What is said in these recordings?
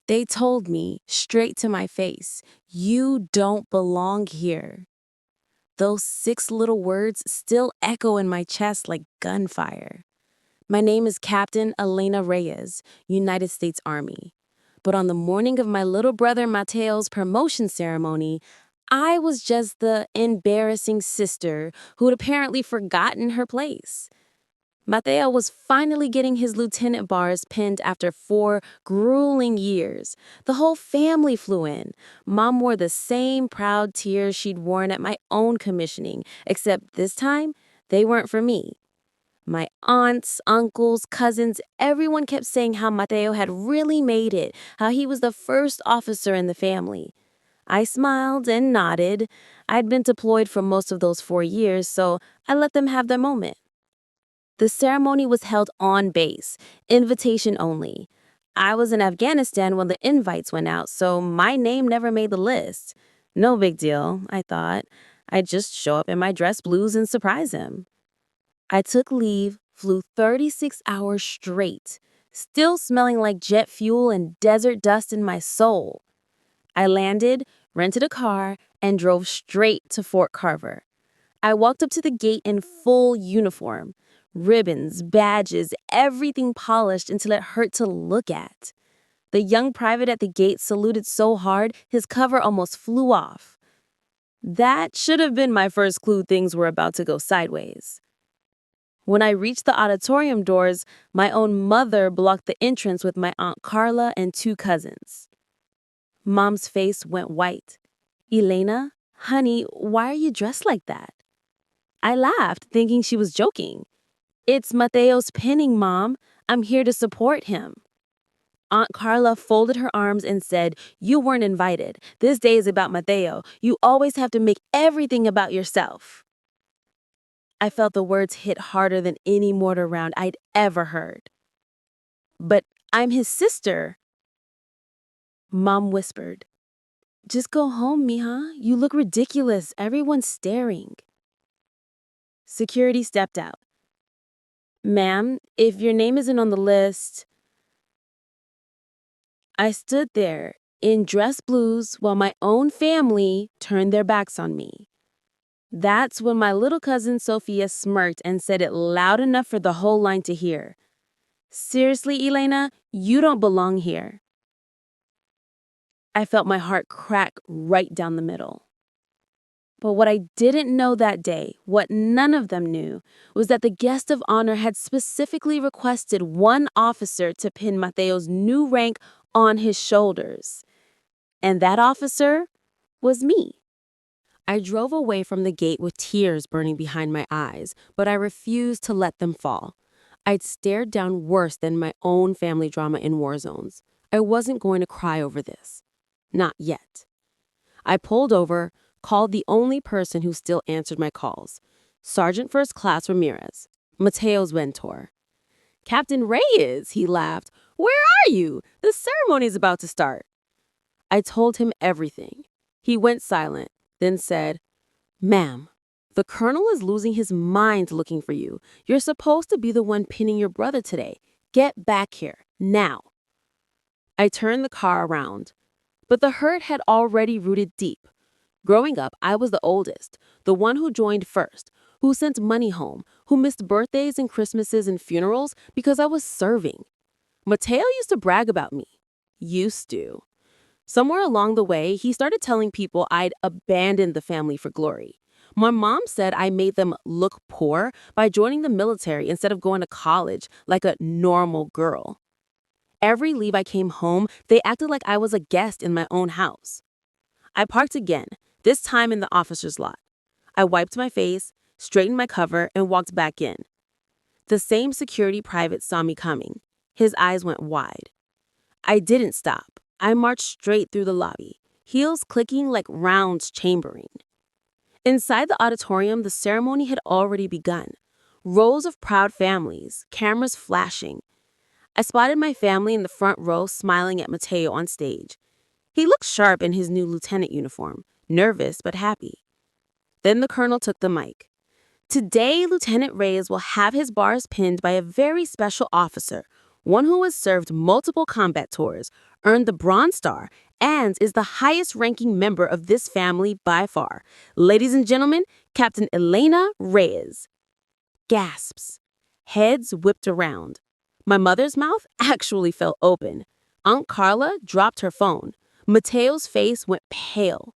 They told me straight to my face, "You don't belong here." Those 6 little words still echo in my chest like gunfire. My name is Captain Elena Reyes, United States Army. But on the morning of my little brother Mateo's promotion ceremony, I was just the embarrassing sister who'd apparently forgotten her place. Mateo was finally getting his lieutenant bars pinned after 4 grueling years. The whole family flew in. Mom wore the same proud tears she'd worn at my own commissioning, except this time, they weren't for me. My aunts, uncles, cousins, everyone kept saying how Mateo had really made it, how he was the first officer in the family. I smiled and nodded. I'd been deployed for most of those 4 years, so I let them have their moment. The ceremony was held on base, invitation only. I was in Afghanistan when the invites went out, so my name never made the list. No big deal, I thought. I'd just show up in my dress blues and surprise him. I took leave, flew 36 hours straight, still smelling like jet fuel and desert dust in my soul. I landed, rented a car, and drove straight to Fort Carver. I walked up to the gate in full uniform. Ribbons, badges, everything polished until it hurt to look at. The young private at the gate saluted so hard his cover almost flew off. That should have been my first clue things were about to go sideways. When I reached the auditorium doors, my own mother blocked the entrance with my Aunt Carla and 2 cousins. Mom's face went white. "Elena, honey, why are you dressed like that?" I laughed, thinking she was joking. "It's Mateo's pinning, Mom. I'm here to support him." Aunt Carla folded her arms and said, "You weren't invited. This day is about Mateo. You always have to make everything about yourself." I felt the words hit harder than any mortar round I'd ever heard. "But I'm his sister," Mom whispered. "Just go home, mija. You look ridiculous. Everyone's staring." Security stepped out. "Ma'am, if your name isn't on the list..." I stood there in dress blues while my own family turned their backs on me. That's when my little cousin Sophia smirked and said it loud enough for the whole line to hear. "Seriously, Elena, you don't belong here." I felt my heart crack right down the middle. But what I didn't know that day, what none of them knew, was that the guest of honor had specifically requested one officer to pin Mateo's new rank on his shoulders. And that officer was me. I drove away from the gate with tears burning behind my eyes, but I refused to let them fall. I'd stared down worse than my own family drama in war zones. I wasn't going to cry over this. Not yet. I pulled over, called the only person who still answered my calls, Sergeant First Class Ramirez, Mateo's mentor. "Captain Reyes," he laughed. "Where are you? The ceremony's about to start." I told him everything. He went silent, then said, "Ma'am, the colonel is losing his mind looking for you. You're supposed to be the one pinning your brother today. Get back here, now." I turned the car around, but the hurt had already rooted deep. Growing up, I was the oldest, the one who joined first, who sent money home, who missed birthdays and Christmases and funerals because I was serving. Mateo used to brag about me. Used to. Somewhere along the way, he started telling people I'd abandoned the family for glory. My mom said I made them look poor by joining the military instead of going to college like a normal girl. Every leave I came home, they acted like I was a guest in my own house. I parked again, this time in the officer's lot. I wiped my face, straightened my cover, and walked back in. The same security private saw me coming. His eyes went wide. I didn't stop. I marched straight through the lobby, heels clicking like rounds chambering. Inside the auditorium, the ceremony had already begun. Rows of proud families, cameras flashing. I spotted my family in the front row smiling at Mateo on stage. He looked sharp in his new lieutenant uniform, nervous but happy. Then the colonel took the mic. "Today, Lieutenant Reyes will have his bars pinned by a very special officer, one who has served multiple combat tours, earned the Bronze Star, and is the highest-ranking member of this family by far. Ladies and gentlemen, Captain Elena Reyes. Gasps. Heads whipped around. My mother's mouth actually fell open. Aunt Carla dropped her phone. Mateo's face went pale.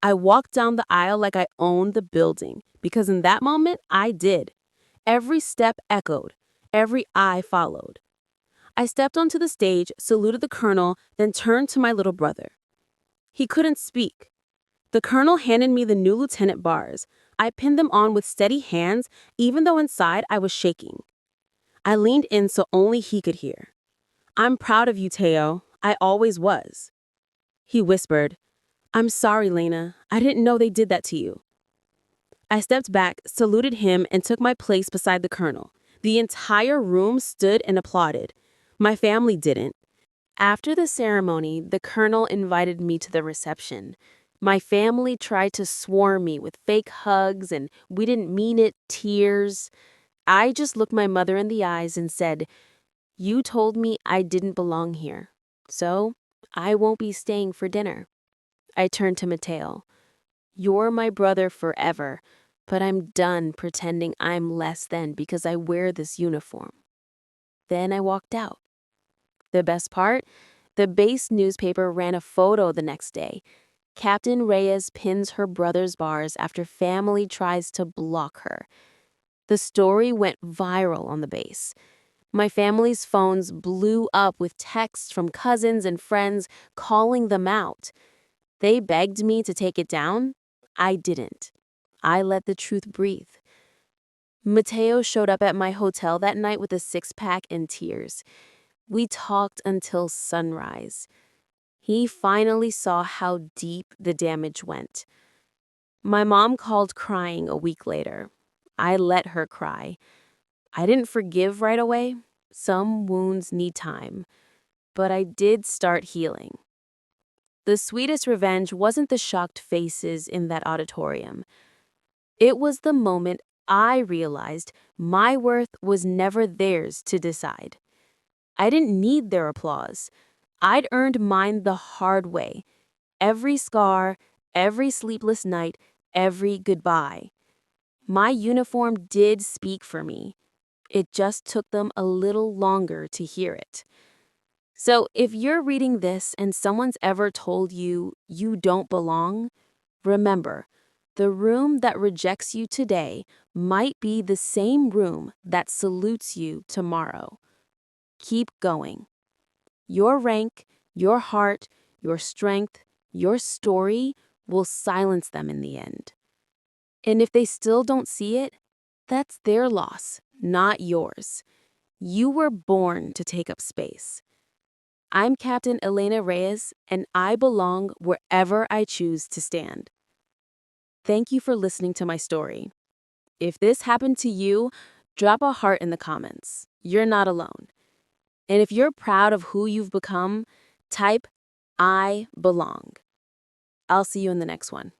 I walked down the aisle like I owned the building, because in that moment, I did. Every step echoed. Every eye followed. I stepped onto the stage, saluted the colonel, then turned to my little brother. He couldn't speak. The colonel handed me the new lieutenant bars. I pinned them on with steady hands, even though inside I was shaking. I leaned in so only he could hear. "I'm proud of you, Teo. I always was." He whispered, "I'm sorry, Lena. I didn't know they did that to you." I stepped back, saluted him, and took my place beside the colonel. The entire room stood and applauded. My family didn't. After the ceremony, the colonel invited me to the reception. My family tried to swarm me with fake hugs and "we didn't mean it" tears. I just looked my mother in the eyes and said, "You told me I didn't belong here, so I won't be staying for dinner." I turned to Mateo. "You're my brother forever, but I'm done pretending I'm less than because I wear this uniform." Then I walked out. The best part? The base newspaper ran a photo the next day. Captain Reyes pins her brother's bars after family tries to block her. The story went viral on the base. My family's phones blew up with texts from cousins and friends calling them out. They begged me to take it down. I didn't. I let the truth breathe. Mateo showed up at my hotel that night with a six-pack and tears. We talked until sunrise. He finally saw how deep the damage went. My mom called crying a week later. I let her cry. I didn't forgive right away. Some wounds need time. But I did start healing. The sweetest revenge wasn't the shocked faces in that auditorium. It was the moment I realized my worth was never theirs to decide. I didn't need their applause. I'd earned mine the hard way. Every scar, every sleepless night, every goodbye. My uniform did speak for me. It just took them a little longer to hear it. So if you're reading this and someone's ever told you you don't belong, remember, the room that rejects you today might be the same room that salutes you tomorrow. Keep going. Your rank, your heart, your strength, your story will silence them in the end. And if they still don't see it, that's their loss, not yours. You were born to take up space. I'm Captain Elena Reyes, and I belong wherever I choose to stand. Thank you for listening to my story. If this happened to you, drop a heart in the comments. You're not alone. And if you're proud of who you've become, type "I belong." I'll see you in the next one.